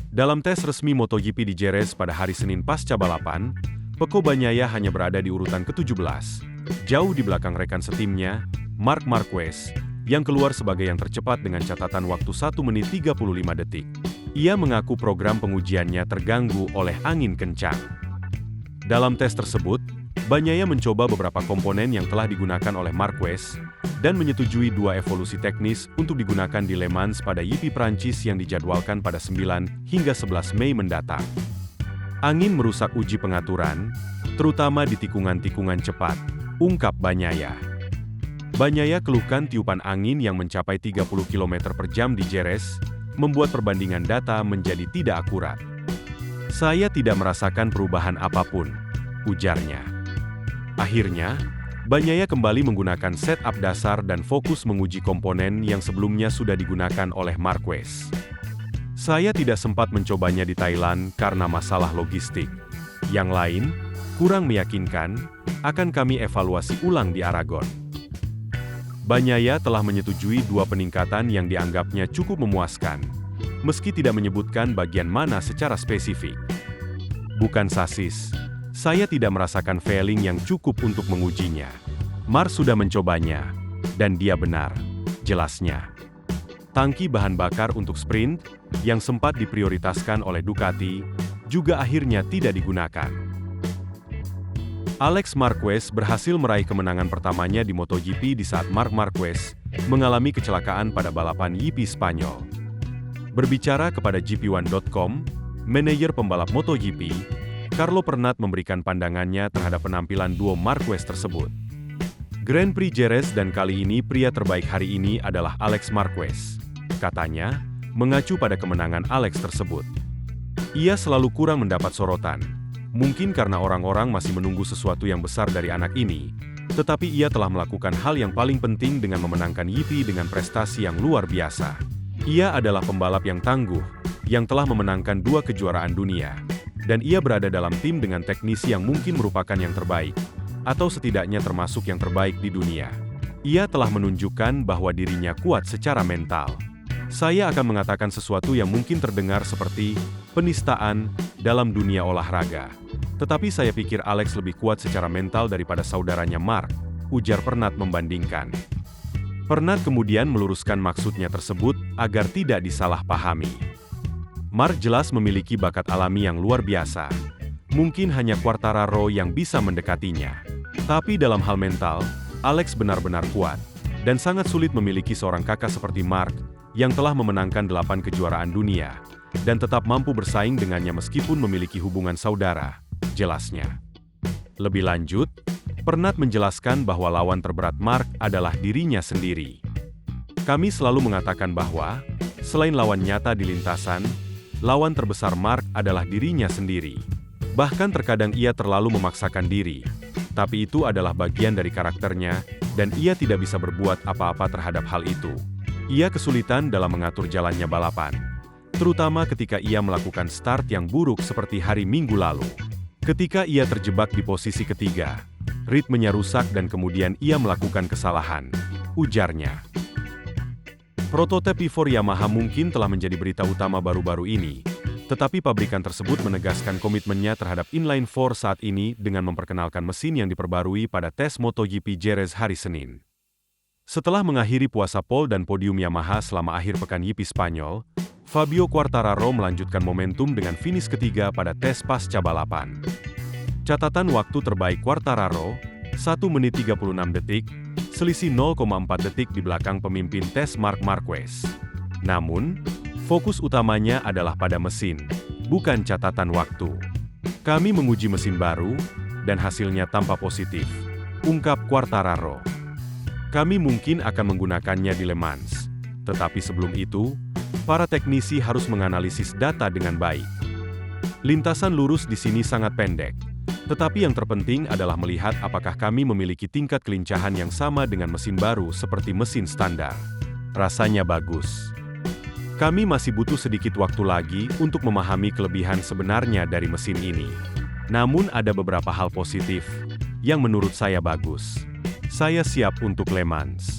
Dalam tes resmi MotoGP di Jerez pada hari Senin pasca balapan, Pecco Bagnaia hanya berada di urutan ke-17, jauh di belakang rekan setimnya, Marc Marquez, yang keluar sebagai yang tercepat dengan catatan waktu 1 menit 35 detik. Ia mengaku program pengujiannya terganggu oleh angin kencang. Dalam tes tersebut, Bagnaia mencoba beberapa komponen yang telah digunakan oleh Marquez dan menyetujui 2 evolusi teknis untuk digunakan di Le Mans pada GP Prancis yang dijadwalkan pada 9 hingga 11 Mei mendatang. Angin merusak uji pengaturan, terutama di tikungan-tikungan cepat, ungkap Bagnaia. Bagnaia keluhkan tiupan angin yang mencapai 30 km per jam di Jerez, membuat perbandingan data menjadi tidak akurat. Saya tidak merasakan perubahan apapun, ujarnya. Akhirnya, Bagnaia kembali menggunakan setup dasar dan fokus menguji komponen yang sebelumnya sudah digunakan oleh Marquez. Saya tidak sempat mencobanya di Thailand karena masalah logistik. Yang lain, kurang meyakinkan, akan kami evaluasi ulang di Aragon. Bagnaia telah menyetujui 2 peningkatan yang dianggapnya cukup memuaskan, meski tidak menyebutkan bagian mana secara spesifik. Bukan sasis. Saya tidak merasakan failing yang cukup untuk mengujinya. Marc sudah mencobanya, dan dia benar, jelasnya. Tangki bahan bakar untuk sprint, yang sempat diprioritaskan oleh Ducati, juga akhirnya tidak digunakan. Alex Marquez berhasil meraih kemenangan pertamanya di MotoGP di saat Marc Marquez mengalami kecelakaan pada balapan GP Spanyol. Berbicara kepada GP1.com, manajer pembalap MotoGP, Carlo Pernat memberikan pandangannya terhadap penampilan duo Marquez tersebut. Grand Prix Jerez dan kali ini pria terbaik hari ini adalah Alex Marquez, katanya, mengacu pada kemenangan Alex tersebut. Ia selalu kurang mendapat sorotan, mungkin karena orang-orang masih menunggu sesuatu yang besar dari anak ini, tetapi ia telah melakukan hal yang paling penting dengan memenangkan GP dengan prestasi yang luar biasa. Ia adalah pembalap yang tangguh, yang telah memenangkan 2 kejuaraan dunia. Dan ia berada dalam tim dengan teknisi yang mungkin merupakan yang terbaik, atau setidaknya termasuk yang terbaik di dunia. Ia telah menunjukkan bahwa dirinya kuat secara mental. Saya akan mengatakan sesuatu yang mungkin terdengar seperti penistaan dalam dunia olahraga. Tetapi saya pikir Alex lebih kuat secara mental daripada saudaranya Marc, ujar Pernat membandingkan. Pernat kemudian meluruskan maksudnya tersebut agar tidak disalahpahami. Marc jelas memiliki bakat alami yang luar biasa. Mungkin hanya Quartararo yang bisa mendekatinya. Tapi dalam hal mental, Alex benar-benar kuat. Dan sangat sulit memiliki seorang kakak seperti Marc, yang telah memenangkan 8 kejuaraan dunia, dan tetap mampu bersaing dengannya meskipun memiliki hubungan saudara, jelasnya. Lebih lanjut, Pernat menjelaskan bahwa lawan terberat Marc adalah dirinya sendiri. Kami selalu mengatakan bahwa, selain lawan nyata di lintasan, lawan terbesar Marc adalah dirinya sendiri. Bahkan terkadang ia terlalu memaksakan diri. Tapi itu adalah bagian dari karakternya, dan ia tidak bisa berbuat apa-apa terhadap hal itu. Ia kesulitan dalam mengatur jalannya balapan. Terutama ketika ia melakukan start yang buruk seperti hari Minggu lalu. Ketika ia terjebak di posisi ketiga, ritmenya rusak dan kemudian ia melakukan kesalahan, ujarnya. Prototipe P4 Yamaha mungkin telah menjadi berita utama baru-baru ini, tetapi pabrikan tersebut menegaskan komitmennya terhadap inline 4 saat ini dengan memperkenalkan mesin yang diperbarui pada tes MotoGP Jerez hari Senin. Setelah mengakhiri puasa pole dan podium Yamaha selama akhir pekan GP Spanyol, Fabio Quartararo melanjutkan momentum dengan finish ketiga pada tes pasca balapan. Catatan waktu terbaik Quartararo, 1 menit 36 detik, selisih 0,4 detik di belakang pemimpin tes Marc Marquez. Namun, fokus utamanya adalah pada mesin, bukan catatan waktu. Kami menguji mesin baru, dan hasilnya tampak positif, ungkap Quartararo. Kami mungkin akan menggunakannya di Le Mans, tetapi sebelum itu, para teknisi harus menganalisis data dengan baik. Lintasan lurus di sini sangat pendek. Tetapi yang terpenting adalah melihat apakah kami memiliki tingkat kelincahan yang sama dengan mesin baru seperti mesin standar. Rasanya bagus. Kami masih butuh sedikit waktu lagi untuk memahami kelebihan sebenarnya dari mesin ini. Namun ada beberapa hal positif yang menurut saya bagus. Saya siap untuk Le Mans.